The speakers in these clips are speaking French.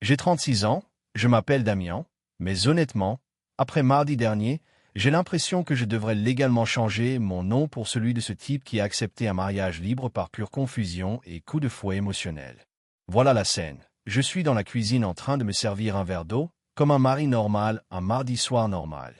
J'ai 36 ans, je m'appelle Damien, mais honnêtement, après mardi dernier, j'ai l'impression que je devrais légalement changer mon nom pour celui de ce type qui a accepté un mariage libre par pure confusion et coup de fouet émotionnel. Voilà la scène. Je suis dans la cuisine en train de me servir un verre d'eau, comme un mari normal, un mardi soir normal.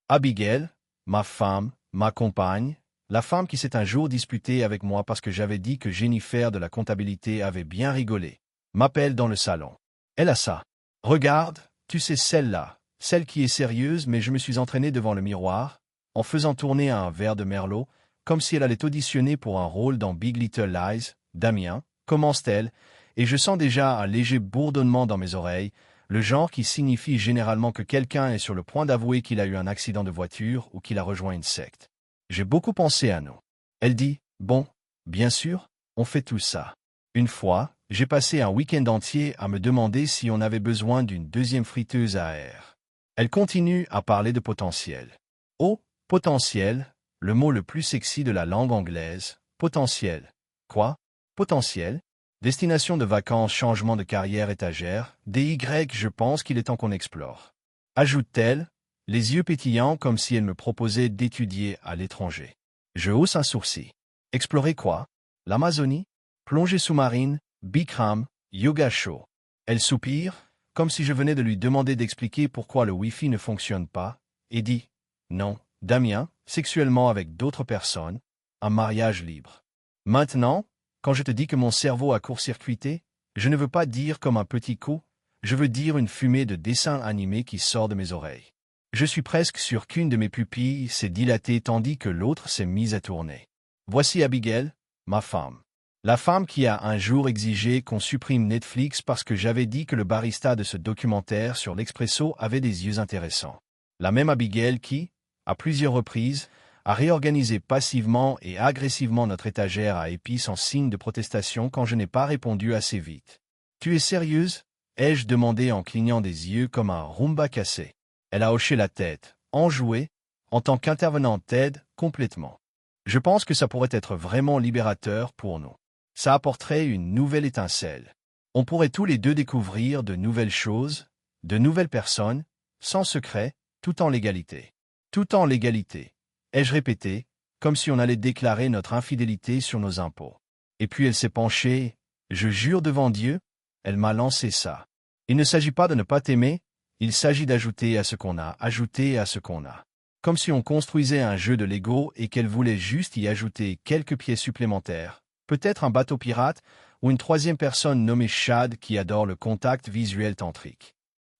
Abigail, ma femme, ma compagne, la femme qui s'est un jour disputée avec moi parce que j'avais dit que Jennifer de la comptabilité avait bien rigolé, m'appelle dans le salon. Elle a ça. Regarde, tu sais celle-là, celle qui est sérieuse, mais je me suis entraîné devant le miroir, en faisant tourner un verre de Merlot, comme si elle allait auditionner pour un rôle dans Big Little Lies. Damien, commence-t-elle, et je sens déjà un léger bourdonnement dans mes oreilles, le genre qui signifie généralement que quelqu'un est sur le point d'avouer qu'il a eu un accident de voiture ou qu'il a rejoint une secte. J'ai beaucoup pensé à nous. Elle dit, bon, bien sûr, on fait tout ça. Une fois, j'ai passé un week-end entier à me demander si on avait besoin d'une deuxième friteuse à air. Elle continue à parler de potentiel. Oh, potentiel, le mot le plus sexy de la langue anglaise. Potentiel. Quoi? Potentiel? Destination de vacances, changement de carrière, étagère, DY, je pense qu'il est temps qu'on explore. Ajoute-t-elle, les yeux pétillants comme si elle me proposait d'étudier à l'étranger. Je hausse un sourcil. Explorer quoi? L'Amazonie? Plongée sous-marine? Bikram? Yoga chaud. Elle soupire, comme si je venais de lui demander d'expliquer pourquoi le Wi-Fi ne fonctionne pas, et dit, non, Damien, sexuellement avec d'autres personnes, un mariage libre. Maintenant, quand je te dis que mon cerveau a court-circuité, je ne veux pas dire comme un petit coup, je veux dire une fumée de dessins animés qui sort de mes oreilles. Je suis presque sûr qu'une de mes pupilles s'est dilatée tandis que l'autre s'est mise à tourner. Voici Abigail, ma femme. La femme qui a un jour exigé qu'on supprime Netflix parce que j'avais dit que le barista de ce documentaire sur l'Expresso avait des yeux intéressants. La même Abigail qui, à plusieurs reprises, a réorganisé passivement et agressivement notre étagère à épices en signe de protestation quand je n'ai pas répondu assez vite. « Tu es sérieuse ?» ai-je demandé en clignant des yeux comme un Roomba cassé. Elle a hoché la tête, enjouée, en tant qu'intervenante TED, complètement. Je pense que ça pourrait être vraiment libérateur pour nous. Ça apporterait une nouvelle étincelle. On pourrait tous les deux découvrir de nouvelles choses, de nouvelles personnes, sans secret, tout en légalité. Tout en légalité. Ai-je répété, comme si on allait déclarer notre infidélité sur nos impôts. Et puis elle s'est penchée, je jure devant Dieu, elle m'a lancé ça. Il ne s'agit pas de ne pas t'aimer, il s'agit d'ajouter à ce qu'on a, ajouter à ce qu'on a. Comme si on construisait un jeu de Lego et qu'elle voulait juste y ajouter quelques pièces supplémentaires, peut-être un bateau pirate ou une troisième personne nommée Chad qui adore le contact visuel tantrique.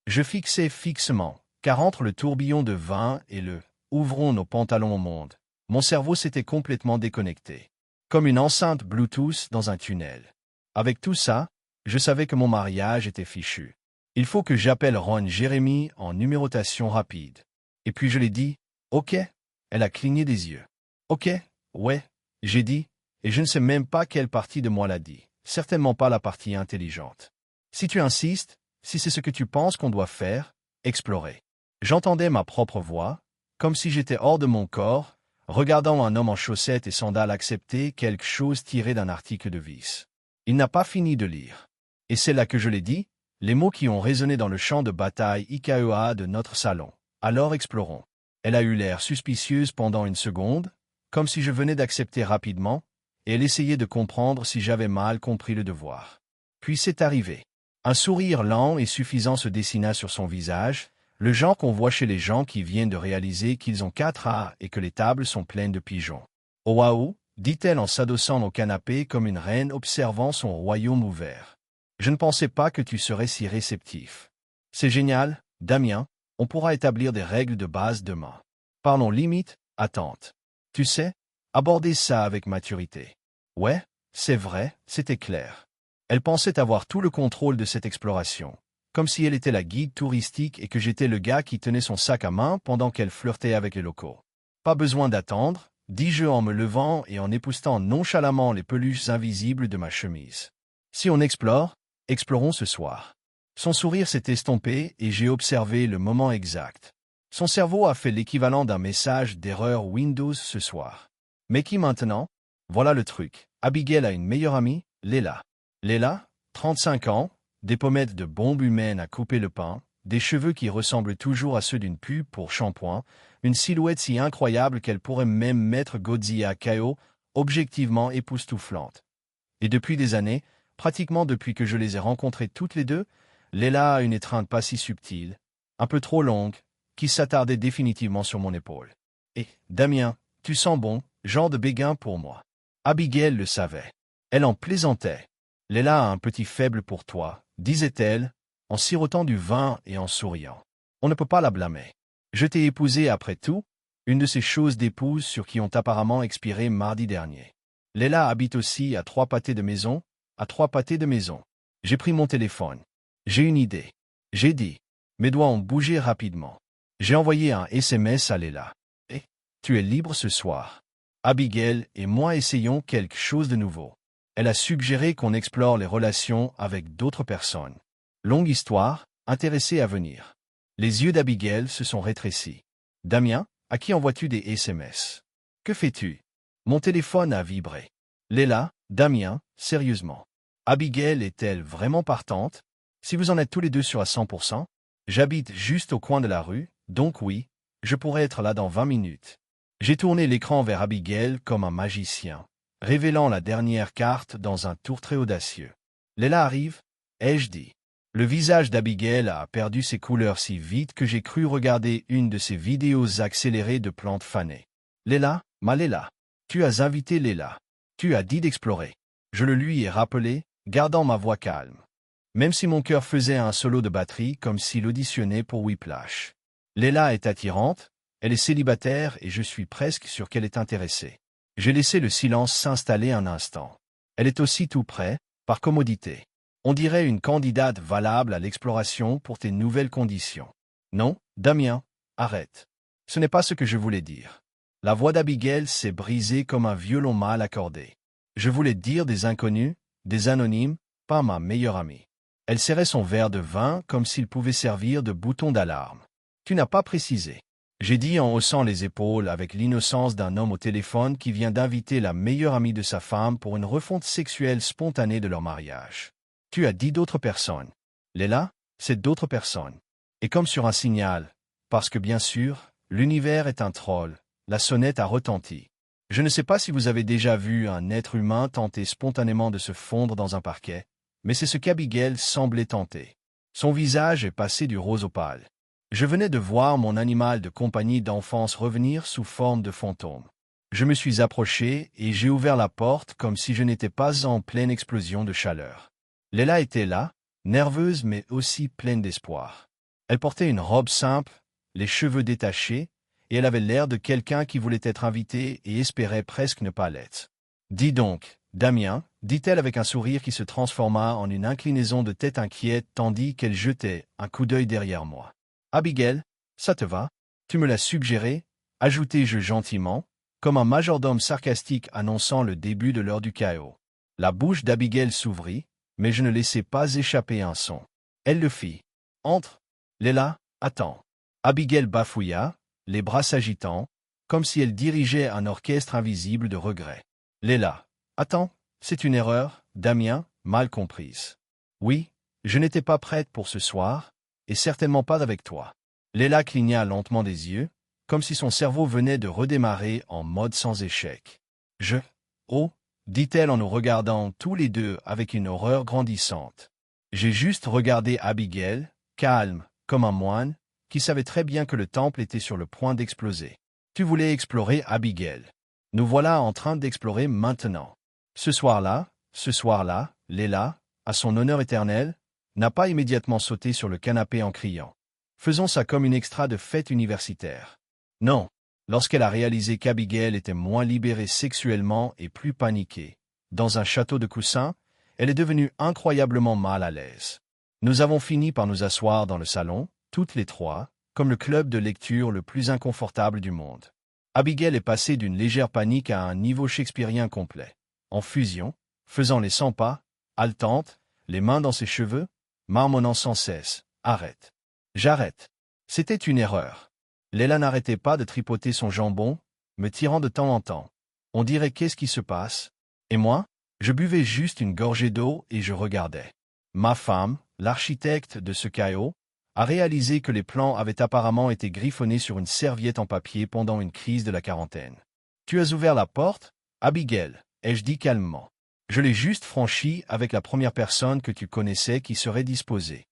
Je fixais fixement, car entre le tourbillon de vin et le « ouvrons nos pantalons au monde », mon cerveau s'était complètement déconnecté. Comme une enceinte Bluetooth dans un tunnel. Avec tout ça, je savais que mon mariage était fichu. Il faut que j'appelle Ron Jérémy en numérotation rapide. Et puis je l'ai dit, « Ok ». Elle a cligné des yeux. « Ok, ouais », j'ai dit, et je ne sais même pas quelle partie de moi l'a dit. Certainement pas la partie intelligente. Si tu insistes, si c'est ce que tu penses qu'on doit faire, explorer. J'entendais ma propre voix, comme si j'étais hors de mon corps, regardant un homme en chaussettes et sandales accepter quelque chose tiré d'un article de Vice. Il n'a pas fini de lire. Et c'est là que je l'ai dit, les mots qui ont résonné dans le champ de bataille IKEA de notre salon. Alors explorons. Elle a eu l'air suspicieuse pendant une seconde, comme si je venais d'accepter rapidement, et elle essayait de comprendre si j'avais mal compris le devoir. Puis c'est arrivé. Un sourire lent et suffisant se dessina sur son visage, le genre qu'on voit chez les gens qui viennent de réaliser qu'ils ont 4 A et que les tables sont pleines de pigeons. « Oh waouh !» dit-elle en s'adossant au canapé comme une reine observant son royaume ouvert. « Je ne pensais pas que tu serais si réceptif. C'est génial, Damien, on pourra établir des règles de base demain. Parlons limite, attente. Tu sais, aborder ça avec maturité. » Ouais, c'est vrai, c'était clair. Elle pensait avoir tout le contrôle de cette exploration, comme si elle était la guide touristique et que j'étais le gars qui tenait son sac à main pendant qu'elle flirtait avec les locaux. Pas besoin d'attendre, dis-je en me levant et en époussetant nonchalamment les peluches invisibles de ma chemise. Si on explore, explorons ce soir. Son sourire s'est estompé et j'ai observé le moment exact. Son cerveau a fait l'équivalent d'un message d'erreur Windows ce soir. Mais qui maintenant? Voilà le truc. Abigail a une meilleure amie, Léla. Léla, 35 ans, des pommettes de bombe humaine à couper le pain, des cheveux qui ressemblent toujours à ceux d'une pub pour shampoing, une silhouette si incroyable qu'elle pourrait même mettre Godzilla KO, objectivement époustouflante. Et depuis des années, pratiquement depuis que je les ai rencontrées toutes les deux, Leila a une étreinte pas si subtile, un peu trop longue, qui s'attardait définitivement sur mon épaule. Et, Damien, tu sens bon, genre de béguin pour moi. Abigail le savait. Elle en plaisantait. Leila a un petit faible pour toi, disait-elle, en sirotant du vin et en souriant. On ne peut pas la blâmer. Je t'ai épousé après tout, une de ces choses d'épouse sur qui ont apparemment expiré mardi dernier. Leila habite aussi à 3 pâtés de maison, à 3 pâtés de maison. J'ai pris mon téléphone. J'ai une idée. J'ai dit. Mes doigts ont bougé rapidement. J'ai envoyé un SMS à Leila. Et tu es libre ce soir. Abigail et moi essayons quelque chose de nouveau. Elle a suggéré qu'on explore les relations avec d'autres personnes. Longue histoire, intéressée à venir. Les yeux d'Abigail se sont rétrécis. Damien, à qui envoies-tu des SMS? Que fais-tu? Mon téléphone a vibré. Leila, Damien, sérieusement. Abigail est-elle vraiment partante? Si vous en êtes tous les deux sûrs à 100%, j'habite juste au coin de la rue, donc oui, je pourrais être là dans 20 minutes. J'ai tourné l'écran vers Abigail comme un magicien, révélant la dernière carte dans un tour très audacieux. Leila arrive, ai-je dit. Le visage d'Abigail a perdu ses couleurs si vite que j'ai cru regarder une de ces vidéos accélérées de plantes fanées. Leila, ma Leila. Tu as invité Leila. Tu as dit d'explorer. Je le lui ai rappelé, gardant ma voix calme. Même si mon cœur faisait un solo de batterie comme s'il auditionnait pour Whiplash. Leila est attirante, elle est célibataire et je suis presque sûr qu'elle est intéressée. J'ai laissé le silence s'installer un instant. Elle est aussi tout près, par commodité. On dirait une candidate valable à l'exploration pour tes nouvelles conditions. Non, Damien, arrête. Ce n'est pas ce que je voulais dire. La voix d'Abigail s'est brisée comme un violon mal accordé. Je voulais dire des inconnus, des anonymes, pas ma meilleure amie. Elle serrait son verre de vin comme s'il pouvait servir de bouton d'alarme. Tu n'as pas précisé. J'ai dit en haussant les épaules avec l'innocence d'un homme au téléphone qui vient d'inviter la meilleure amie de sa femme pour une refonte sexuelle spontanée de leur mariage. Tu as dit d'autres personnes. Leila, c'est d'autres personnes. Et comme sur un signal, parce que bien sûr, l'univers est un troll, la sonnette a retenti. Je ne sais pas si vous avez déjà vu un être humain tenter spontanément de se fondre dans un parquet, mais c'est ce qu'Abigail semblait tenter. Son visage est passé du rose au pâle. Je venais de voir mon animal de compagnie d'enfance revenir sous forme de fantôme. Je me suis approché et j'ai ouvert la porte comme si je n'étais pas en pleine explosion de chaleur. Leila était là, nerveuse mais aussi pleine d'espoir. Elle portait une robe simple, les cheveux détachés, et elle avait l'air de quelqu'un qui voulait être invité et espérait presque ne pas l'être. « Dis donc, Damien, dit-elle avec un sourire qui se transforma en une inclinaison de tête inquiète tandis qu'elle jetait un coup d'œil derrière moi. « Abigail, ça te va? Tu me l'as suggéré » ajoutai-je gentiment, comme un majordome sarcastique annonçant le début de l'heure du chaos. La bouche d'Abigail s'ouvrit, mais je ne laissai pas échapper un son. Elle le fit. « Entre. Leila, attends. » Abigail bafouilla, les bras s'agitant, comme si elle dirigeait un orchestre invisible de regrets. « Leila, attends, c'est une erreur, Damien, mal comprise. Oui, je n'étais pas prête pour ce soir, et certainement pas avec toi. » Leila cligna lentement des yeux, comme si son cerveau venait de redémarrer en mode sans échec. « Oh » dit-elle en nous regardant tous les deux avec une horreur grandissante. J'ai juste regardé Abigail, calme, comme un moine, qui savait très bien que le temple était sur le point d'exploser. Tu voulais explorer Abigail. Nous voilà en train d'explorer maintenant. Ce soir-là, Leila, à son honneur éternel, n'a pas immédiatement sauté sur le canapé en criant. Faisons ça comme une extra de fête universitaire. Non. Lorsqu'elle a réalisé qu'Abigail était moins libérée sexuellement et plus paniquée, dans un château de coussins, elle est devenue incroyablement mal à l'aise. Nous avons fini par nous asseoir dans le salon, toutes les trois, comme le club de lecture le plus inconfortable du monde. Abigail est passée d'une légère panique à un niveau shakespearien complet. En fusion, faisant les 100 pas, haletante, les mains dans ses cheveux, marmonnant sans cesse. « Arrête. J'arrête. » C'était une erreur. Leila n'arrêtait pas de tripoter son jambon, me tirant de temps en temps. On dirait qu'est-ce qui se passe? Et moi, je buvais juste une gorgée d'eau et je regardais. Ma femme, l'architecte de ce chaos, a réalisé que les plans avaient apparemment été griffonnés sur une serviette en papier pendant une crise de la quarantaine. Tu as ouvert la porte, Abigail, ai-je dit calmement. Je l'ai juste franchie avec la première personne que tu connaissais qui serait disposée.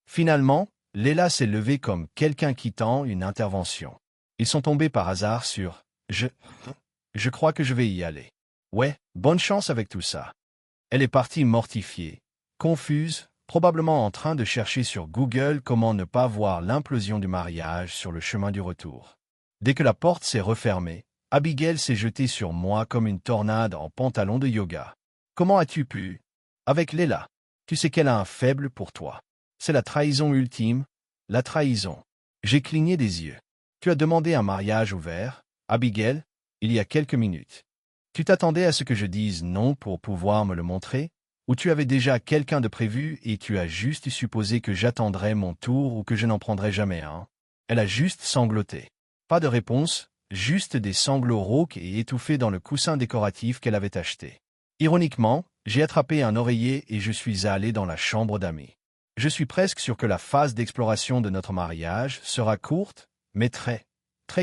Finalement, Leila s'est levée comme quelqu'un quittant une intervention. Ils sont tombés par hasard sur « Je crois que je vais y aller. » Ouais, bonne chance avec tout ça. Elle est partie mortifiée, confuse, probablement en train de chercher sur Google comment ne pas voir l'implosion du mariage sur le chemin du retour. Dès que la porte s'est refermée, Abigail s'est jetée sur moi comme une tornade en pantalon de yoga. Comment as-tu pu? Avec Leila. Tu sais qu'elle a un faible pour toi. C'est la trahison ultime, la trahison. J'ai cligné des yeux. Tu as demandé un mariage ouvert, Abigail, il y a quelques minutes. Tu t'attendais à ce que je dise non pour pouvoir me le montrer, ou tu avais déjà quelqu'un de prévu et tu as juste supposé que j'attendrais mon tour ou que je n'en prendrais jamais un? Elle a juste sangloté. Pas de réponse, juste des sanglots rauques et étouffés dans le coussin décoratif qu'elle avait acheté. Ironiquement, j'ai attrapé un oreiller et je suis allé dans la chambre d'amis. Je suis presque sûr que la phase d'exploration de notre mariage sera courte, mais très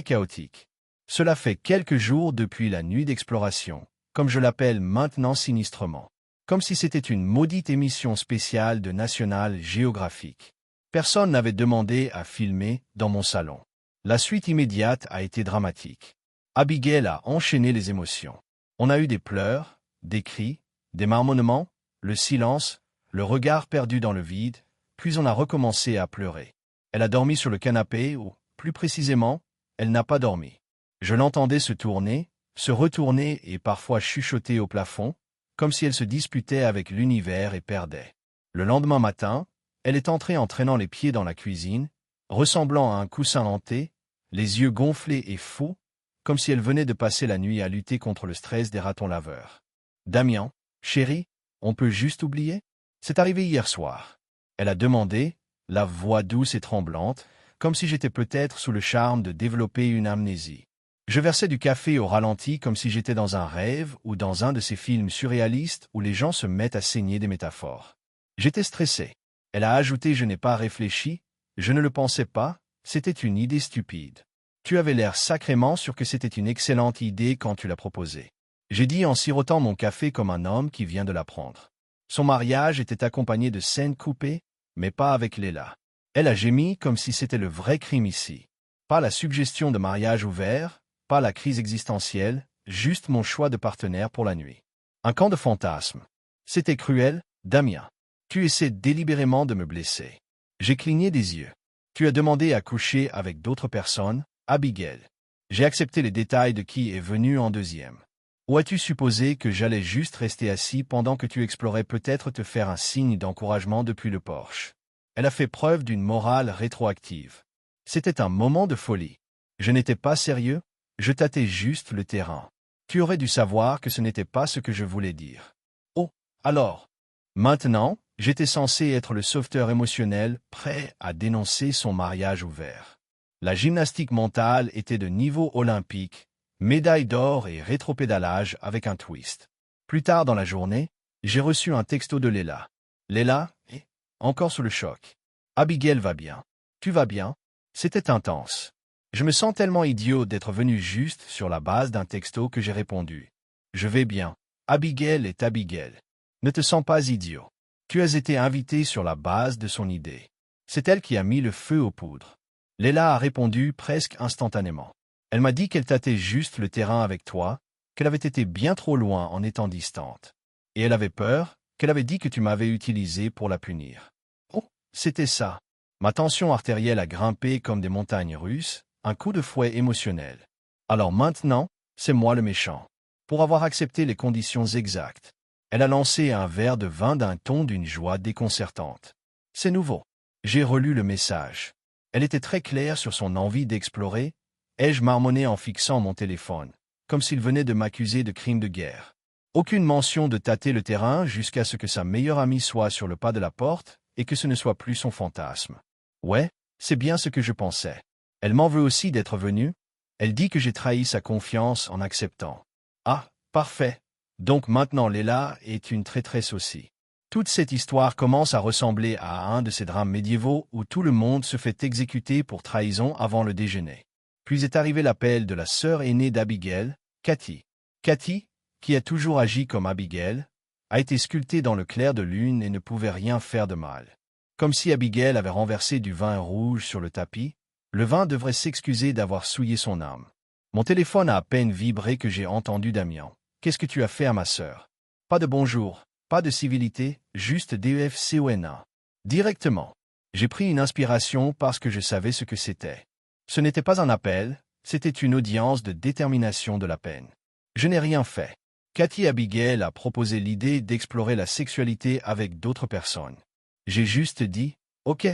chaotique. Cela fait quelques jours depuis la nuit d'exploration, comme je l'appelle maintenant sinistrement. Comme si c'était une maudite émission spéciale de National Geographic. Personne n'avait demandé à filmer dans mon salon. La suite immédiate a été dramatique. Abigail a enchaîné les émotions. On a eu des pleurs, des cris, des marmonnements, le silence, le regard perdu dans le vide, puis on a recommencé à pleurer. Elle a dormi sur le canapé ou, plus précisément, elle n'a pas dormi. Je l'entendais se tourner, se retourner et parfois chuchoter au plafond, comme si elle se disputait avec l'univers et perdait. Le lendemain matin, elle est entrée en traînant les pieds dans la cuisine, ressemblant à un coussin hanté, les yeux gonflés et fous, comme si elle venait de passer la nuit à lutter contre le stress des ratons laveurs. « Damien, chérie, on peut juste oublier? C'est arrivé hier soir. » Elle a demandé, la voix douce et tremblante, comme si j'étais peut-être sous le charme de développer une amnésie. Je versais du café au ralenti comme si j'étais dans un rêve ou dans un de ces films surréalistes où les gens se mettent à saigner des métaphores. J'étais stressé. Elle a ajouté « Je n'ai pas réfléchi, je ne le pensais pas, c'était une idée stupide. » Tu avais l'air sacrément sûr que c'était une excellente idée quand tu l'as proposée. J'ai dit en sirotant mon café comme un homme qui vient de l'apprendre. Son mariage était accompagné de scènes coupées, mais pas avec Leila. Elle a gémi comme si c'était le vrai crime ici. Pas la suggestion de mariage ouvert, pas la crise existentielle, juste mon choix de partenaire pour la nuit. Un camp de fantasmes. C'était cruel, Damien. Tu essaies délibérément de me blesser. J'ai cligné des yeux. Tu as demandé à coucher avec d'autres personnes, Abigail. J'ai accepté les détails de qui est venu en deuxième. Ou as-tu supposé que j'allais juste rester assis pendant que tu explorais peut-être te faire un signe d'encouragement depuis le porche? Elle a fait preuve d'une morale rétroactive. C'était un moment de folie. Je n'étais pas sérieux, je tâtais juste le terrain. Tu aurais dû savoir que ce n'était pas ce que je voulais dire. Oh, alors. Maintenant, j'étais censé être le sauveteur émotionnel, prêt à dénoncer son mariage ouvert. La gymnastique mentale était de niveau olympique, médaille d'or et rétropédalage avec un twist. Plus tard dans la journée, j'ai reçu un texto de Leila. Leila, encore sous le choc. Abigail va bien. Tu vas bien? C'était intense. Je me sens tellement idiot d'être venu juste sur la base d'un texto que j'ai répondu. Je vais bien. Abigail est Abigail. Ne te sens pas idiot. Tu as été invité sur la base de son idée. C'est elle qui a mis le feu aux poudres. Leila a répondu presque instantanément. Elle m'a dit qu'elle tâtait juste le terrain avec toi, qu'elle avait été bien trop loin en étant distante. Et elle avait peur, qu'elle avait dit que tu m'avais utilisé pour la punir. Oh, c'était ça. Ma tension artérielle a grimpé comme des montagnes russes, un coup de fouet émotionnel. Alors maintenant, c'est moi le méchant. Pour avoir accepté les conditions exactes. Elle a lancé un verre de vin d'un ton d'une joie déconcertante. C'est nouveau. J'ai relu le message. Elle était très claire sur son envie d'explorer, ai-je marmonné en fixant mon téléphone, comme s'il venait de m'accuser de crime de guerre. Aucune mention de tâter le terrain jusqu'à ce que sa meilleure amie soit sur le pas de la porte et que ce ne soit plus son fantasme. Ouais, c'est bien ce que je pensais. Elle m'en veut aussi d'être venue. Elle dit que j'ai trahi sa confiance en acceptant. Ah, parfait. Donc maintenant Leila est une traîtresse aussi. Toute cette histoire commence à ressembler à un de ces drames médiévaux où tout le monde se fait exécuter pour trahison avant le déjeuner. Puis est arrivé l'appel de la sœur aînée d'Abigail, Cathy. Cathy, qui a toujours agi comme Abigail, a été sculptée dans le clair de lune et ne pouvait rien faire de mal. Comme si Abigail avait renversé du vin rouge sur le tapis, le vin devrait s'excuser d'avoir souillé son âme. Mon téléphone a à peine vibré que j'ai entendu Damien. « Qu'est-ce que tu as fait à ma sœur ?» Pas de bonjour, pas de civilité, juste DEFCONA. Directement. J'ai pris une inspiration parce que je savais ce que c'était. Ce n'était pas un appel, c'était une audience de détermination de la peine. Je n'ai rien fait. Cathy Abigail a proposé l'idée d'explorer la sexualité avec d'autres personnes. J'ai juste dit « Ok,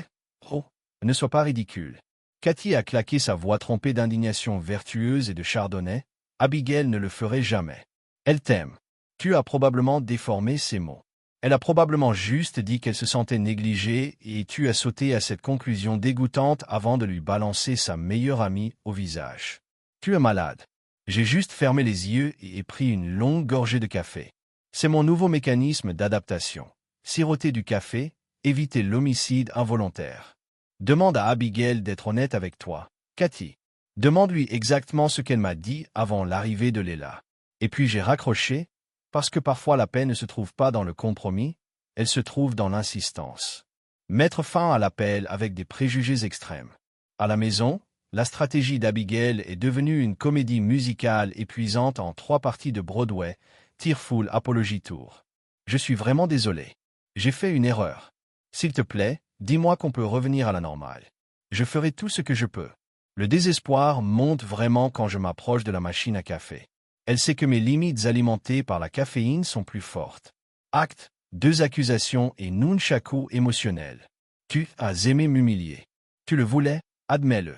oh, ne sois pas ridicule ». Cathy a claqué sa voix trompée d'indignation vertueuse et de chardonnay. Abigail ne le ferait jamais. Elle t'aime. Tu as probablement déformé ses mots. Elle a probablement juste dit qu'elle se sentait négligée et tu as sauté à cette conclusion dégoûtante avant de lui balancer sa meilleure amie au visage. Tu es malade. J'ai juste fermé les yeux et pris une longue gorgée de café. C'est mon nouveau mécanisme d'adaptation. Siroter du café, éviter l'homicide involontaire. Demande à Abigail d'être honnête avec toi, Cathy. Demande-lui exactement ce qu'elle m'a dit avant l'arrivée de Léla. Et puis j'ai raccroché, parce que parfois la paix ne se trouve pas dans le compromis, elle se trouve dans l'insistance. Mettre fin à l'appel avec des préjugés extrêmes. À la maison, la stratégie d'Abigail est devenue une comédie musicale épuisante en 3 parties de Broadway, Tearful Apology Tour. Je suis vraiment désolé. J'ai fait une erreur. S'il te plaît, dis-moi qu'on peut revenir à la normale. Je ferai tout ce que je peux. Le désespoir monte vraiment quand je m'approche de la machine à café. Elle sait que mes limites alimentées par la caféine sont plus fortes. Acte, 2 accusations et nunchaku émotionnel. Tu as aimé m'humilier. Tu le voulais, admets-le.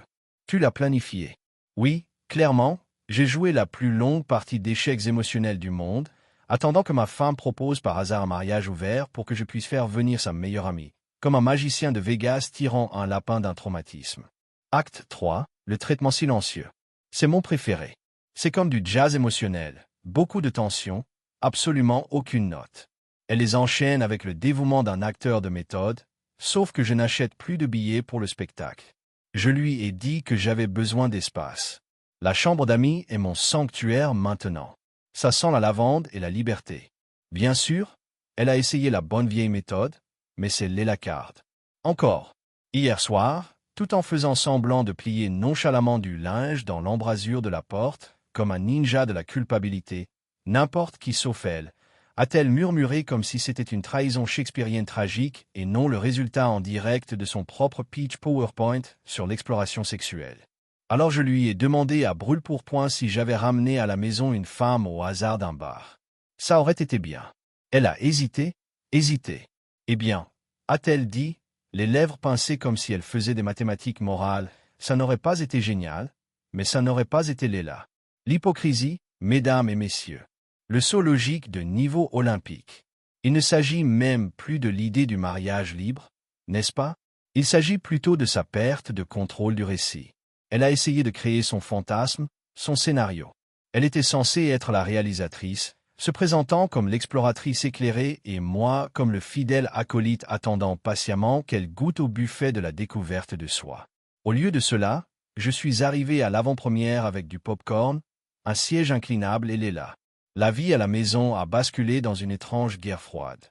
Tu l'as planifié. Oui, clairement, j'ai joué la plus longue partie d'échecs émotionnels du monde, attendant que ma femme propose par hasard un mariage ouvert pour que je puisse faire venir sa meilleure amie, comme un magicien de Vegas tirant un lapin d'un traumatisme. Acte 3, le traitement silencieux. C'est mon préféré. C'est comme du jazz émotionnel, beaucoup de tension, absolument aucune note. Elle les enchaîne avec le dévouement d'un acteur de méthode, sauf que je n'achète plus de billets pour le spectacle. Je lui ai dit que j'avais besoin d'espace. La chambre d'amis est mon sanctuaire maintenant. Ça sent la lavande et la liberté. Bien sûr, elle a essayé la bonne vieille méthode, mais c'est l'élacarde. Encore. Hier soir, tout en faisant semblant de plier nonchalamment du linge dans l'embrasure de la porte, comme un ninja de la culpabilité, n'importe qui sauf elle, a-t-elle murmuré comme si c'était une trahison shakespearienne tragique et non le résultat en direct de son propre pitch PowerPoint sur l'exploration sexuelle. Alors je lui ai demandé à brûle-pourpoint si j'avais ramené à la maison une femme au hasard d'un bar. Ça aurait été bien. Elle a hésité. Eh bien, a-t-elle dit, les lèvres pincées comme si elle faisait des mathématiques morales, ça n'aurait pas été génial, mais ça n'aurait pas été Léla. L'hypocrisie, mesdames et messieurs. Le saut logique de niveau olympique. Il ne s'agit même plus de l'idée du mariage libre, n'est-ce pas? Il s'agit plutôt de sa perte de contrôle du récit. Elle a essayé de créer son fantasme, son scénario. Elle était censée être la réalisatrice, se présentant comme l'exploratrice éclairée et moi comme le fidèle acolyte attendant patiemment qu'elle goûte au buffet de la découverte de soi. Au lieu de cela, je suis arrivé à l'avant-première avec du popcorn, un siège inclinable et Léla. La vie à la maison a basculé dans une étrange guerre froide.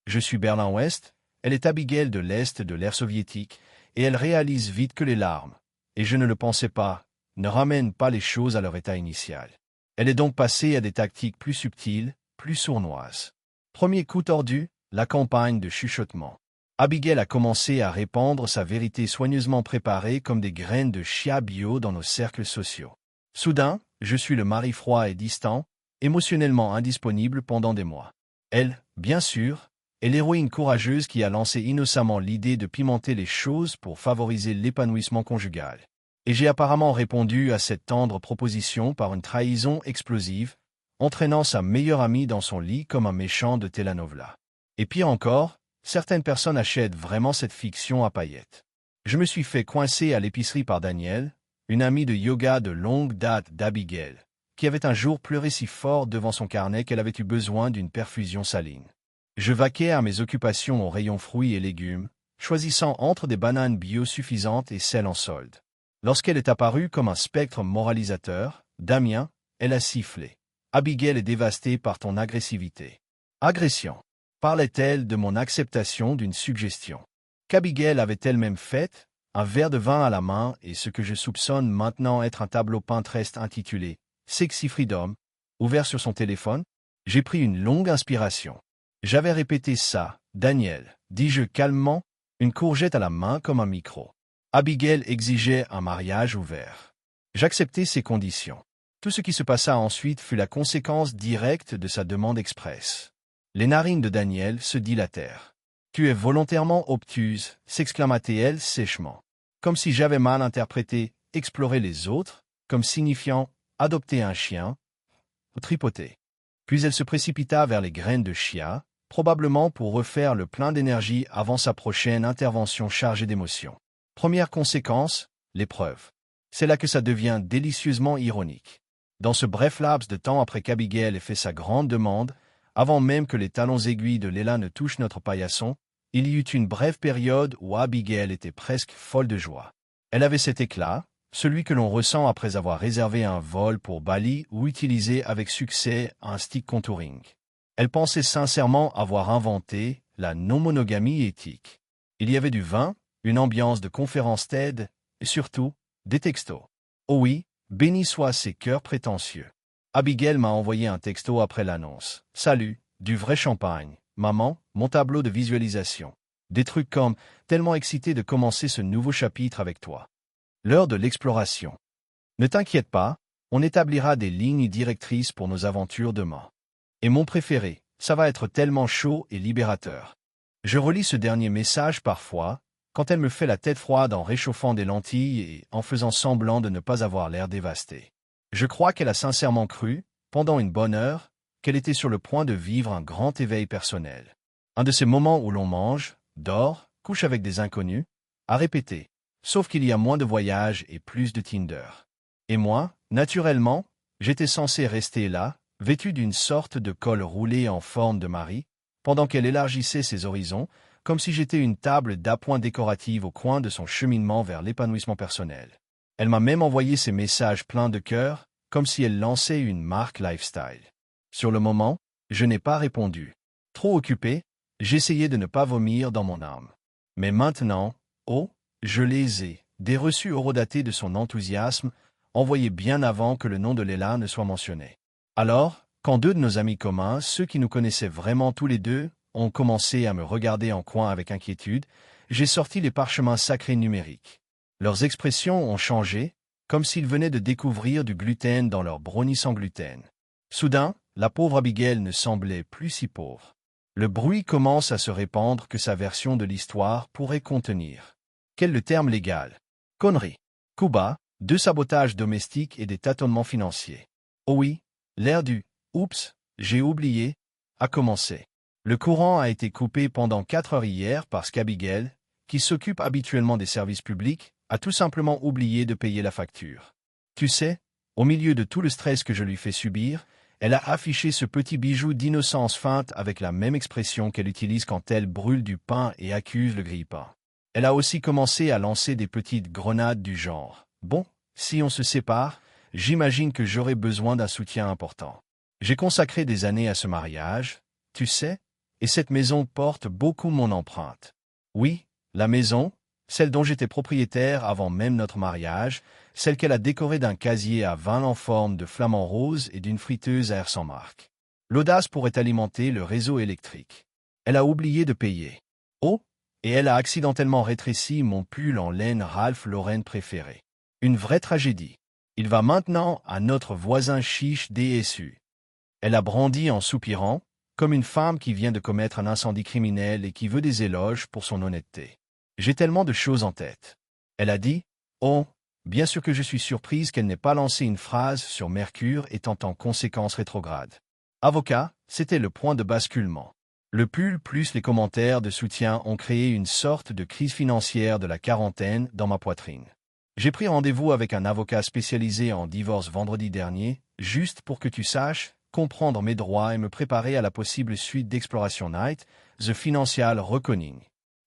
Je suis Berlin-Ouest, elle est Abigail de l'Est de l'ère soviétique, et elle réalise vite que les larmes, et je ne le pensais pas, ne ramènent pas les choses à leur état initial. Elle est donc passée à des tactiques plus subtiles, plus sournoises. Premier coup tordu, la campagne de chuchotement. Abigail a commencé à répandre sa vérité soigneusement préparée comme des graines de chia bio dans nos cercles sociaux. Soudain, je suis le mari froid et distant, émotionnellement indisponible pendant des mois. Elle, bien sûr, est l'héroïne courageuse qui a lancé innocemment l'idée de pimenter les choses pour favoriser l'épanouissement conjugal. Et j'ai apparemment répondu à cette tendre proposition par une trahison explosive, entraînant sa meilleure amie dans son lit comme un méchant de telenovela. Et pire encore, certaines personnes achètent vraiment cette fiction à paillettes. Je me suis fait coincer à l'épicerie par Danielle, une amie de yoga de longue date d'Abigail, qui avait un jour pleuré si fort devant son carnet qu'elle avait eu besoin d'une perfusion saline. Je vaquais à mes occupations au rayon fruits et légumes, choisissant entre des bananes bio suffisantes et celles en solde. Lorsqu'elle est apparue comme un spectre moralisateur, Damien, elle a sifflé. Abigail est dévastée par ton agressivité. Agression. Parlait-elle de mon acceptation d'une suggestion qu'Abigail avait elle-même faite, un verre de vin à la main et ce que je soupçonne maintenant être un tableau Pinterest intitulé « Sexy Freedom », ouvert sur son téléphone? J'ai pris une longue inspiration. J'avais répété ça, Daniel, dis-je calmement, une courgette à la main comme un micro. Abigail exigeait un mariage ouvert. J'acceptais ses conditions. Tout ce qui se passa ensuite fut la conséquence directe de sa demande expresse. Les narines de Daniel se dilatèrent. « Tu es volontairement obtuse » s'exclama-t-elle sèchement. Comme si j'avais mal interprété « explorer les autres » comme signifiant « adopter un chien » ou « tripoter ». Puis elle se précipita vers les graines de chia, probablement pour refaire le plein d'énergie avant sa prochaine intervention chargée d'émotions. Première conséquence, l'épreuve. C'est là que ça devient délicieusement ironique. Dans ce bref laps de temps après qu'Abigail ait fait sa grande demande, avant même que les talons aiguilles de Léla ne touchent notre paillasson, il y eut une brève période où Abigail était presque folle de joie. Elle avait cet éclat, celui que l'on ressent après avoir réservé un vol pour Bali ou utilisé avec succès un stick contouring. Elle pensait sincèrement avoir inventé la non-monogamie éthique. Il y avait du vin, une ambiance de conférence TED, et surtout, des textos. Oh oui, béni soient ces cœurs prétentieux. Abigail m'a envoyé un texto après l'annonce. « Salut, du vrai champagne. Maman, mon tableau de visualisation. » Des trucs comme « tellement excité de commencer ce nouveau chapitre avec toi. » L'heure de l'exploration. Ne t'inquiète pas, on établira des lignes directrices pour nos aventures demain. Et mon préféré, ça va être tellement chaud et libérateur. Je relis ce dernier message parfois, quand elle me fait la tête froide en réchauffant des lentilles et en faisant semblant de ne pas avoir l'air dévasté. Je crois qu'elle a sincèrement cru, pendant une bonne heure, qu'elle était sur le point de vivre un grand éveil personnel. Un de ces moments où l'on mange, dort, couche avec des inconnus, à répéter, sauf qu'il y a moins de voyages et plus de Tinder. Et moi, naturellement, j'étais censé rester là, vêtu d'une sorte de col roulé en forme de Marie, pendant qu'elle élargissait ses horizons, comme si j'étais une table d'appoint décorative au coin de son cheminement vers l'épanouissement personnel. Elle m'a même envoyé ces messages pleins de cœur, comme si elle lançait une marque lifestyle. Sur le moment, je n'ai pas répondu. Trop occupé, j'essayais de ne pas vomir dans mon âme. Mais maintenant, oh, je les ai, des reçus horodatés de son enthousiasme, envoyés bien avant que le nom de Léla ne soit mentionné. Alors, quand deux de nos amis communs, ceux qui nous connaissaient vraiment tous les deux, ont commencé à me regarder en coin avec inquiétude, j'ai sorti les parchemins sacrés numériques. Leurs expressions ont changé, comme s'ils venaient de découvrir du gluten dans leur brownie sans gluten. Soudain, la pauvre Abigail ne semblait plus si pauvre. Le bruit commence à se répandre que sa version de l'histoire pourrait contenir. Quel le terme légal? Conneries. Coup bas, 2 sabotages domestiques et des tâtonnements financiers. Oh oui, l'ère du « oups, j'ai oublié » a commencé. Le courant a été coupé pendant 4 heures hier parce qu'Abigail, qui s'occupe habituellement des services publics, a tout simplement oublié de payer la facture. Tu sais, au milieu de tout le stress que je lui fais subir, elle a affiché ce petit bijou d'innocence feinte avec la même expression qu'elle utilise quand elle brûle du pain et accuse le grille-pain. Elle a aussi commencé à lancer des petites grenades du genre « Bon, si on se sépare, j'imagine que j'aurai besoin d'un soutien important. J'ai consacré des années à ce mariage, tu sais, et cette maison porte beaucoup mon empreinte. Oui, la maison, celle dont j'étais propriétaire avant même notre mariage, celle qu'elle a décorée d'un casier à vin en forme de flamant rose et d'une friteuse à air sans marque. L'audace pourrait alimenter le réseau électrique. Elle a oublié de payer. Oh, et elle a accidentellement rétréci mon pull en laine Ralph Lauren préféré. Une vraie tragédie. Il va maintenant à notre voisin chiche DSU. Elle a brandi en soupirant, comme une femme qui vient de commettre un incendie criminel et qui veut des éloges pour son honnêteté. J'ai tellement de choses en tête. Elle a dit « Oh, bien sûr que je suis surprise qu'elle n'ait pas lancé une phrase sur Mercure étant en conséquence rétrograde. » Avocat, c'était le point de basculement. Le pull plus les commentaires de soutien ont créé une sorte de crise financière de la quarantaine dans ma poitrine. J'ai pris rendez-vous avec un avocat spécialisé en divorce vendredi dernier, juste pour que tu saches, comprendre mes droits et me préparer à la possible suite d'Exploration Night, The Financial Reckoning.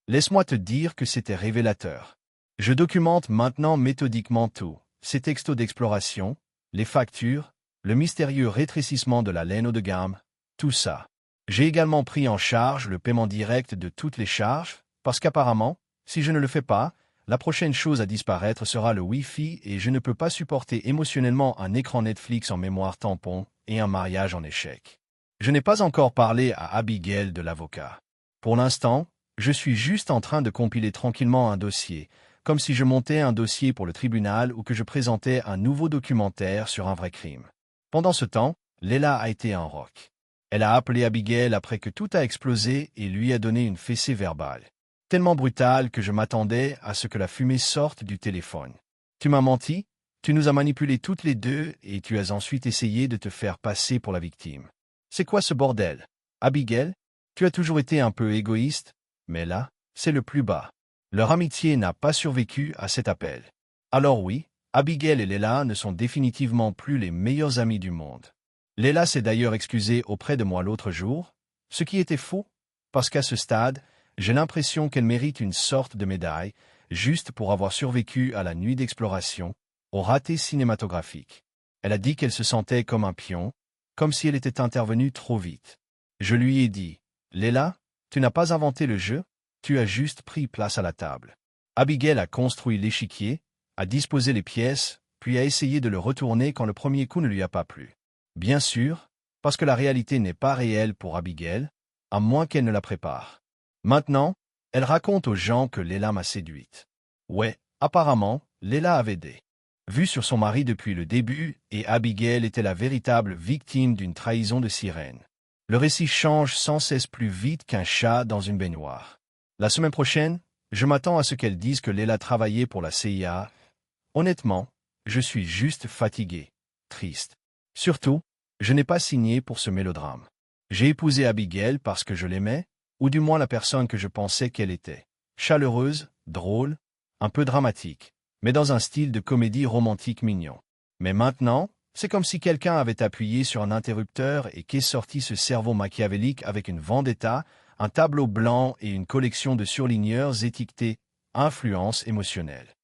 Laisse-moi te dire que c'était révélateur. Je documente maintenant méthodiquement tout, ces textos d'exploration, les factures, le mystérieux rétrécissement de la laine haut de gamme, tout ça. J'ai également pris en charge le paiement direct de toutes les charges, parce qu'apparemment, si je ne le fais pas, la prochaine chose à disparaître sera le Wi-Fi et je ne peux pas supporter émotionnellement un écran Netflix en mémoire tampon et un mariage en échec. Je n'ai pas encore parlé à Abigail de l'avocat. Pour l'instant, je suis juste en train de compiler tranquillement un dossier, comme si je montais un dossier pour le tribunal ou que je présentais un nouveau documentaire sur un vrai crime. Pendant ce temps, Leila a été en rock. Elle a appelé Abigail après que tout a explosé et lui a donné une fessée verbale. Tellement brutale que je m'attendais à ce que la fumée sorte du téléphone. Tu m'as menti, tu nous as manipulés toutes les deux et tu as ensuite essayé de te faire passer pour la victime. C'est quoi ce bordel? Abigail, tu as toujours été un peu égoïste, mais là, c'est le plus bas. Leur amitié n'a pas survécu à cet appel. Alors oui, Abigail et Leila ne sont définitivement plus les meilleurs amis du monde. Leila s'est d'ailleurs excusée auprès de moi l'autre jour, ce qui était faux, parce qu'à ce stade, j'ai l'impression qu'elle mérite une sorte de médaille, juste pour avoir survécu à la nuit d'exploration, au raté cinématographique. Elle a dit qu'elle se sentait comme un pion, comme si elle était intervenue trop vite. Je lui ai dit, « Leila, tu n'as pas inventé le jeu, tu as juste pris place à la table. » Abigail a construit l'échiquier, a disposé les pièces, puis a essayé de le retourner quand le premier coup ne lui a pas plu. Bien sûr, parce que la réalité n'est pas réelle pour Abigail, à moins qu'elle ne la prépare. Maintenant, elle raconte aux gens que Leila m'a séduite. Ouais, apparemment, Leila avait des vues sur son mari depuis le début et Abigail était la véritable victime d'une trahison de sirène. Le récit change sans cesse plus vite qu'un chat dans une baignoire. La semaine prochaine, je m'attends à ce qu'elle dise que Leila travaillait pour la CIA. Honnêtement, je suis juste fatigué, triste. Surtout, je n'ai pas signé pour ce mélodrame. J'ai épousé Abigail parce que je l'aimais, ou du moins la personne que je pensais qu'elle était. Chaleureuse, drôle, un peu dramatique, mais dans un style de comédie romantique mignon. Mais maintenant, c'est comme si quelqu'un avait appuyé sur un interrupteur et qu'est sorti ce cerveau machiavélique avec une vendetta, un tableau blanc et une collection de surligneurs étiquetés « influence émotionnelle ».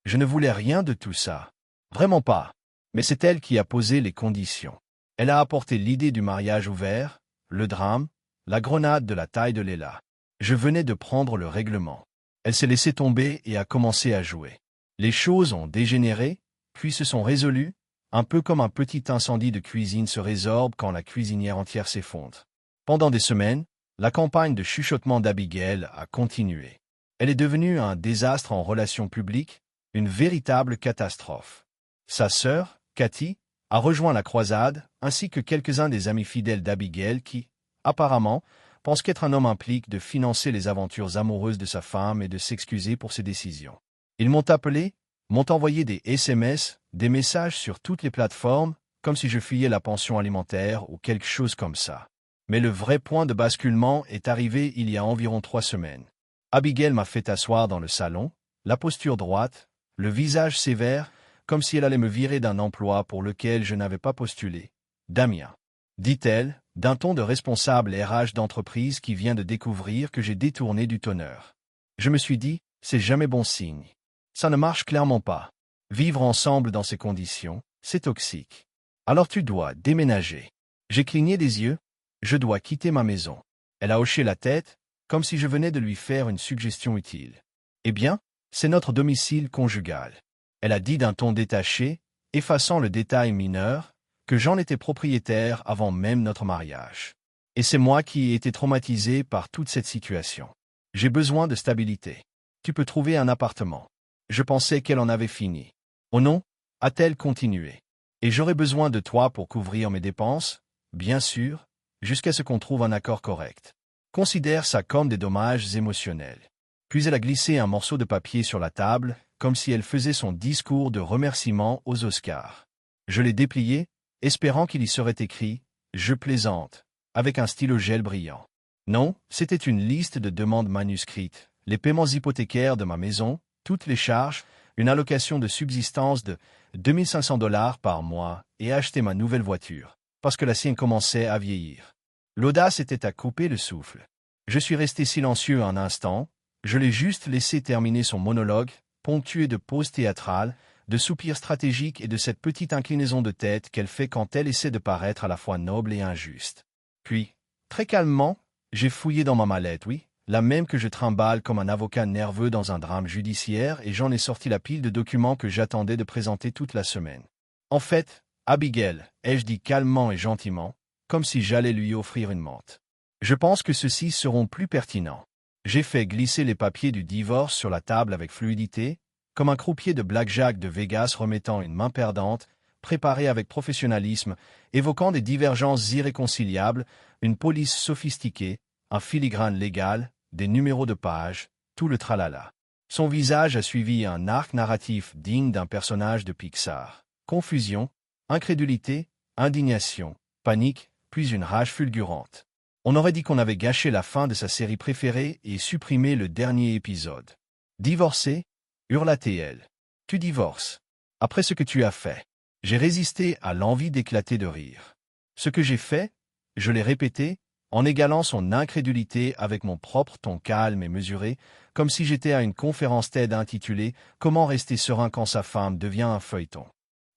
Je ne voulais rien de tout ça. Vraiment pas. Mais c'est elle qui a posé les conditions. Elle a apporté l'idée du mariage ouvert, le drame, la grenade de la taille de Leila. Je venais de prendre le règlement. Elle s'est laissée tomber et a commencé à jouer. Les choses ont dégénéré, puis se sont résolues, un peu comme un petit incendie de cuisine se résorbe quand la cuisinière entière s'effondre. Pendant des semaines, la campagne de chuchotement d'Abigail a continué. Elle est devenue un désastre en relations publiques, une véritable catastrophe. Sa sœur, Cathy, a rejoint la croisade, ainsi que quelques-uns des amis fidèles d'Abigail qui, apparemment, pense qu'être un homme implique de financer les aventures amoureuses de sa femme et de s'excuser pour ses décisions. Ils m'ont appelé, m'ont envoyé des SMS, des messages sur toutes les plateformes, comme si je fuyais la pension alimentaire ou quelque chose comme ça. Mais le vrai point de basculement est arrivé il y a environ 3 semaines. Abigail m'a fait asseoir dans le salon, la posture droite, le visage sévère, comme si elle allait me virer d'un emploi pour lequel je n'avais pas postulé. « Damien », dit-elle, d'un ton de responsable RH d'entreprise qui vient de découvrir que j'ai détourné du tonneur. Je me suis dit, c'est jamais bon signe. Ça ne marche clairement pas. Vivre ensemble dans ces conditions, c'est toxique. Alors tu dois déménager. J'ai cligné des yeux. Je dois quitter ma maison. Elle a hoché la tête, comme si je venais de lui faire une suggestion utile. Eh bien, c'est notre domicile conjugal. Elle a dit d'un ton détaché, effaçant le détail mineur, que j'en étais propriétaire avant même notre mariage. Et c'est moi qui ai été traumatisé par toute cette situation. J'ai besoin de stabilité. Tu peux trouver un appartement. Je pensais qu'elle en avait fini. Oh non, a-t-elle continué. Et j'aurai besoin de toi pour couvrir mes dépenses, bien sûr, jusqu'à ce qu'on trouve un accord correct. Considère ça comme des dommages émotionnels. Puis elle a glissé un morceau de papier sur la table, comme si elle faisait son discours de remerciement aux Oscars. Je l'ai déplié, espérant qu'il y serait écrit « Je plaisante », avec un stylo gel brillant. Non, c'était une liste de demandes manuscrites, les paiements hypothécaires de ma maison, toutes les charges, une allocation de subsistance de $2500 par mois et acheter ma nouvelle voiture. parce que la sienne commençait à vieillir. L'audace était à couper le souffle. Je suis resté silencieux un instant, je l'ai juste laissé terminer son monologue, ponctué de pauses théâtrales, de soupirs stratégiques et de cette petite inclinaison de tête qu'elle fait quand elle essaie de paraître à la fois noble et injuste. Puis, très calmement, j'ai fouillé dans ma mallette, oui, la même que je trimballe comme un avocat nerveux dans un drame judiciaire, et j'en ai sorti la pile de documents que j'attendais de présenter toute la semaine. En fait, Abigail, ai-je dit calmement et gentiment, comme si j'allais lui offrir une menthe. Je pense que ceux-ci seront plus pertinents. J'ai fait glisser les papiers du divorce sur la table avec fluidité, comme un croupier de blackjack de Vegas remettant une main perdante, préparé avec professionnalisme, évoquant des divergences irréconciliables, une police sophistiquée, un filigrane légal, des numéros de page, tout le tralala. Son visage a suivi un arc narratif digne d'un personnage de Pixar. Confusion, incrédulité, indignation, panique, puis une rage fulgurante. On aurait dit qu'on avait gâché la fin de sa série préférée et supprimé le dernier épisode. Divorcé, hurla-t-elle. Tu divorces. Après ce que tu as fait. J'ai résisté à l'envie d'éclater de rire. Ce que j'ai fait, je l'ai répété, en égalant son incrédulité avec mon propre ton calme et mesuré, comme si j'étais à une conférence TED intitulée « Comment rester serein quand sa femme devient un feuilleton ».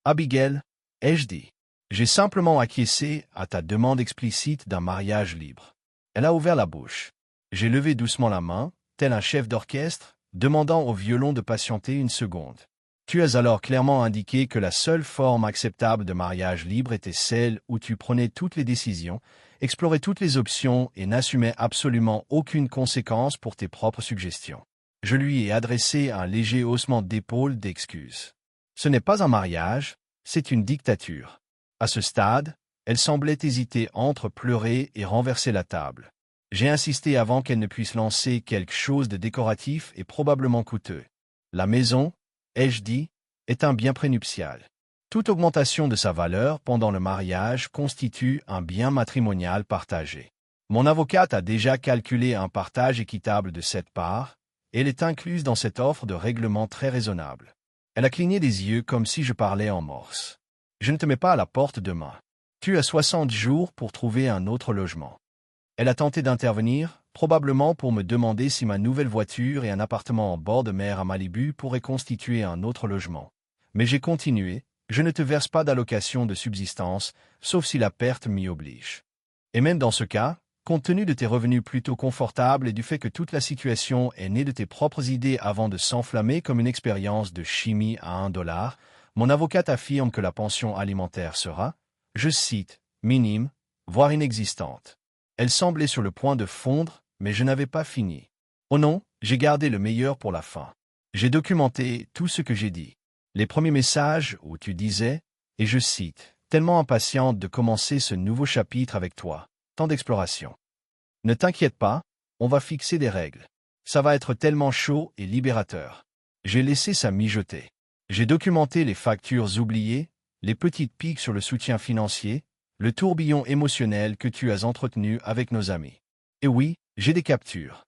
Abigail, ai-je dit. J'ai simplement acquiescé à ta demande explicite d'un mariage libre. Elle a ouvert la bouche. J'ai levé doucement la main, tel un chef d'orchestre, demandant au violon de patienter une seconde. Tu as alors clairement indiqué que la seule forme acceptable de mariage libre était celle où tu prenais toutes les décisions, explorais toutes les options et n'assumais absolument aucune conséquence pour tes propres suggestions. Je lui ai adressé un léger haussement d'épaule d'excuse. Ce n'est pas un mariage, c'est une dictature. À ce stade, elle semblait hésiter entre pleurer et renverser la table. J'ai insisté avant qu'elle ne puisse lancer quelque chose de décoratif et probablement coûteux. La maison, ai-je dit, est un bien prénuptial. Toute augmentation de sa valeur pendant le mariage constitue un bien matrimonial partagé. Mon avocate a déjà calculé un partage équitable de cette part, et elle est incluse dans cette offre de règlement très raisonnable. Elle a cligné des yeux comme si je parlais en morse. Je ne te mets pas à la porte demain. Tu as 60 jours pour trouver un autre logement. Elle a tenté d'intervenir, probablement pour me demander si ma nouvelle voiture et un appartement en bord de mer à Malibu pourraient constituer un autre logement. Mais j'ai continué, je ne te verse pas d'allocation de subsistance, sauf si la perte m'y oblige. Et même dans ce cas, compte tenu de tes revenus plutôt confortables et du fait que toute la situation est née de tes propres idées avant de s'enflammer comme une expérience de chimie à $1, mon avocate affirme que la pension alimentaire sera, je cite, minime, voire inexistante. Elle semblait sur le point de fondre, mais je n'avais pas fini. Oh non, j'ai gardé le meilleur pour la fin. J'ai documenté tout ce que j'ai dit. Les premiers messages où tu disais, et je cite, tellement impatiente de commencer ce nouveau chapitre avec toi, tant d'exploration. Ne t'inquiète pas, on va fixer des règles. Ça va être tellement chaud et libérateur. J'ai laissé ça mijoter. J'ai documenté les factures oubliées, les petites piques sur le soutien financier, le tourbillon émotionnel que tu as entretenu avec nos amis. Et oui, j'ai des captures.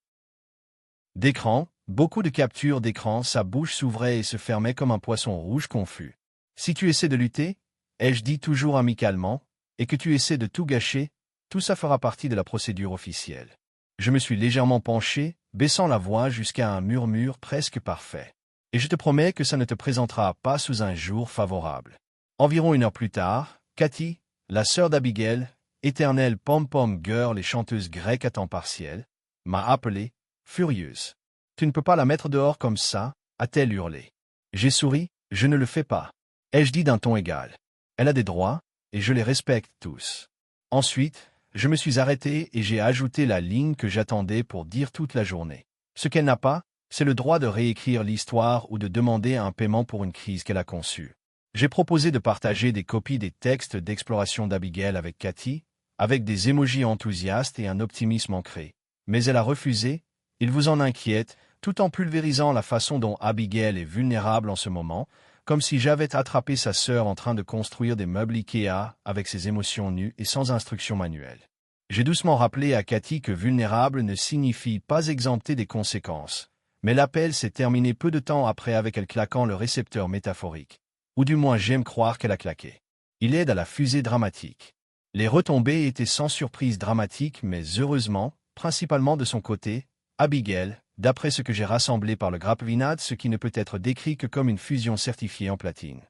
D'écran, beaucoup de captures d'écran, sa bouche s'ouvrait et se fermait comme un poisson rouge confus. Si tu essaies de lutter, ai-je dit toujours amicalement, et que tu essaies de tout gâcher, tout ça fera partie de la procédure officielle. Je me suis légèrement penché, baissant la voix jusqu'à un murmure presque parfait. Et je te promets que ça ne te présentera pas sous un jour favorable. Environ 1 heure plus tard, Cathy, la sœur d'Abigail, éternelle pom-pom girl et chanteuse grecque à temps partiel, m'a appelé, furieuse. Tu ne peux pas la mettre dehors comme ça, a-t-elle hurlé. J'ai souri, je ne le fais pas. Ai-je dit d'un ton égal. Elle a des droits, et je les respecte tous. Ensuite, je me suis arrêté et j'ai ajouté la ligne que j'attendais pour dire toute la journée. Ce qu'elle n'a pas, c'est le droit de réécrire l'histoire ou de demander un paiement pour une crise qu'elle a conçue. J'ai proposé de partager des copies des textes d'exploration d'Abigail avec Cathy, avec des émojis enthousiastes et un optimisme ancré. Mais elle a refusé, il vous en inquiète, tout en pulvérisant la façon dont Abigail est vulnérable en ce moment, comme si j'avais attrapé sa sœur en train de construire des meubles Ikea avec ses émotions nues et sans instruction manuelle. J'ai doucement rappelé à Cathy que vulnérable ne signifie pas exempté des conséquences, mais l'appel s'est terminé peu de temps après avec elle claquant le récepteur métaphorique. Ou du moins j'aime croire qu'elle a claqué. Il aide à la fusée dramatique. Les retombées étaient sans surprise dramatiques, mais heureusement, principalement de son côté, Abigail, d'après ce que j'ai rassemblé par le Grapvinade, ce qui ne peut être décrit que comme une fusion certifiée en platine.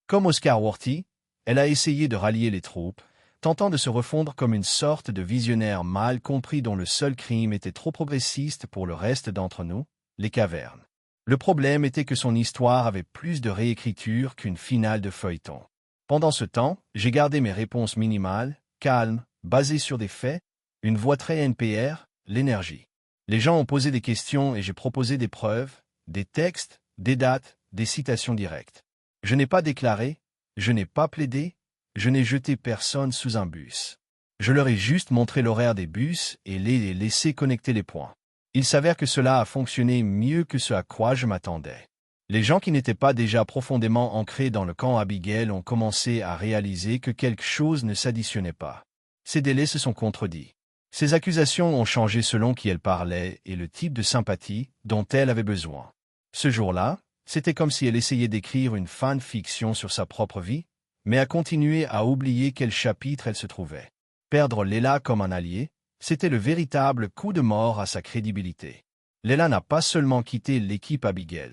Comme Oscar Worthy, elle a essayé de rallier les troupes, tentant de se refondre comme une sorte de visionnaire mal compris dont le seul crime était trop progressiste pour le reste d'entre nous, les cavernes. Le problème était que son histoire avait plus de réécriture qu'une finale de feuilleton. Pendant ce temps, j'ai gardé mes réponses minimales, calmes, basées sur des faits, une voix très NPR, l'énergie. Les gens ont posé des questions et j'ai proposé des preuves, des textes, des dates, des citations directes. Je n'ai pas déclaré, je n'ai pas plaidé, je n'ai jeté personne sous un bus. Je leur ai juste montré l'horaire des bus et les laissé connecter les points. Il s'avère que cela a fonctionné mieux que ce à quoi je m'attendais. Les gens qui n'étaient pas déjà profondément ancrés dans le camp Abigail ont commencé à réaliser que quelque chose ne s'additionnait pas. Ces délais se sont contredits. Ses accusations ont changé selon qui elle parlait et le type de sympathie dont elle avait besoin. Ce jour-là, c'était comme si elle essayait d'écrire une fan-fiction sur sa propre vie, mais a continué à oublier quel chapitre elle se trouvait. Perdre Leila comme un allié, c'était le véritable coup de mort à sa crédibilité. Leila n'a pas seulement quitté l'équipe Abigail.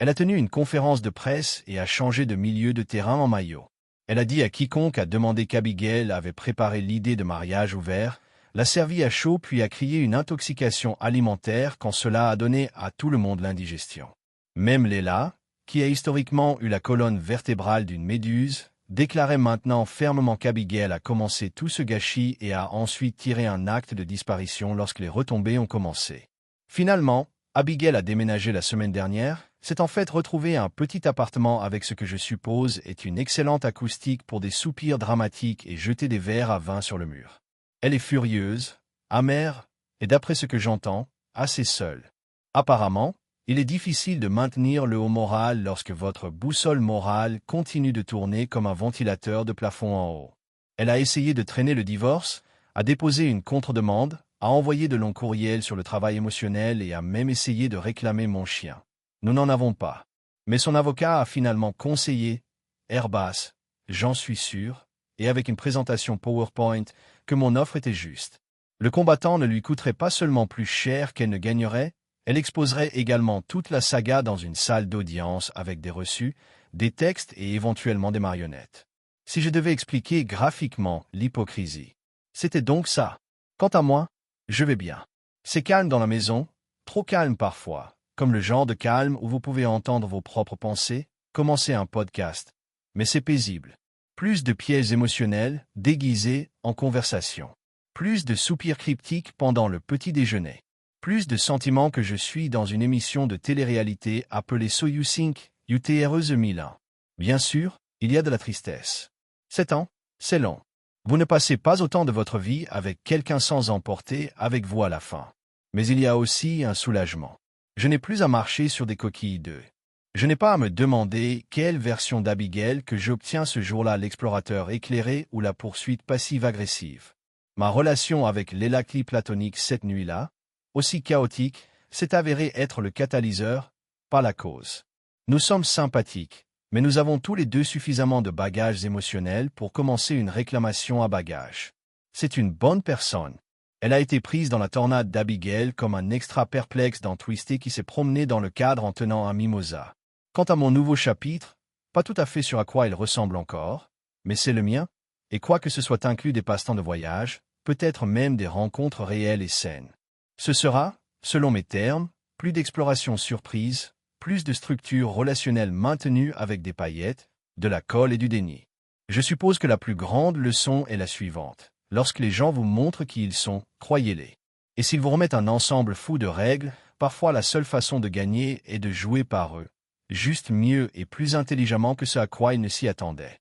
Elle a tenu une conférence de presse et a changé de milieu de terrain en maillot. Elle a dit à quiconque a demandé qu'Abigail avait préparé l'idée de mariage ouvert, l'a servi à chaud puis a crié une intoxication alimentaire quand cela a donné à tout le monde l'indigestion. Même Leila, qui a historiquement eu la colonne vertébrale d'une méduse, déclarait maintenant fermement qu'Abigail a commencé tout ce gâchis et a ensuite tiré un acte de disparition lorsque les retombées ont commencé. Finalement, Abigail a déménagé la semaine dernière, s'est en fait retrouvée un petit appartement avec ce que je suppose est une excellente acoustique pour des soupirs dramatiques et jeter des verres à vin sur le mur. Elle est furieuse, amère, et d'après ce que j'entends, assez seule. Apparemment, il est difficile de maintenir le haut moral lorsque votre boussole morale continue de tourner comme un ventilateur de plafond en haut. Elle a essayé de traîner le divorce, a déposé une contre-demande, a envoyé de longs courriels sur le travail émotionnel et a même essayé de réclamer mon chien. Nous n'en avons pas. Mais son avocat a finalement conseillé, air basse, j'en suis sûr, et avec une présentation PowerPoint, que mon offre était juste. Le combattant ne lui coûterait pas seulement plus cher qu'elle ne gagnerait, elle exposerait également toute la saga dans une salle d'audience avec des reçus, des textes et éventuellement des marionnettes. Si je devais expliquer graphiquement l'hypocrisie, c'était donc ça. Quant à moi, je vais bien. C'est calme dans la maison, trop calme parfois, comme le genre de calme où vous pouvez entendre vos propres pensées, commencer un podcast. Mais c'est paisible. Plus de pièges émotionnels, déguisés, en conversation. Plus de soupirs cryptiques pendant le petit déjeuner. Plus de sentiments que je suis dans une émission de télé-réalité appelée So You Think, UTRE 1001. Bien sûr, il y a de la tristesse. 7 ans, c'est long. Vous ne passez pas autant de votre vie avec quelqu'un sans emporter avec vous à la fin. Mais il y a aussi un soulagement. Je n'ai plus à marcher sur des coquilles d'œufs. Je n'ai pas à me demander quelle version d'Abigail que j'obtiens ce jour-là, l'explorateur éclairé ou la poursuite passive-agressive. Ma relation avec l'élaclie platonique cette nuit-là, aussi chaotique, s'est avérée être le catalyseur, pas la cause. Nous sommes sympathiques, mais nous avons tous les deux suffisamment de bagages émotionnels pour commencer une réclamation à bagages. C'est une bonne personne. Elle a été prise dans la tornade d'Abigail comme un extra perplexe dans Twisté qui s'est promené dans le cadre en tenant un mimosa. Quant à mon nouveau chapitre, pas tout à fait sur à quoi il ressemble encore, mais c'est le mien, et quoi que ce soit inclus des passe-temps de voyage, peut-être même des rencontres réelles et saines. Ce sera, selon mes termes, plus d'exploration surprise, plus de structure relationnelle maintenue avec des paillettes, de la colle et du déni. Je suppose que la plus grande leçon est la suivante. Lorsque les gens vous montrent qui ils sont, croyez-les. Et s'ils vous remettent un ensemble fou de règles, parfois la seule façon de gagner est de jouer par eux, juste mieux et plus intelligemment que ce à quoi ils ne s'y attendaient.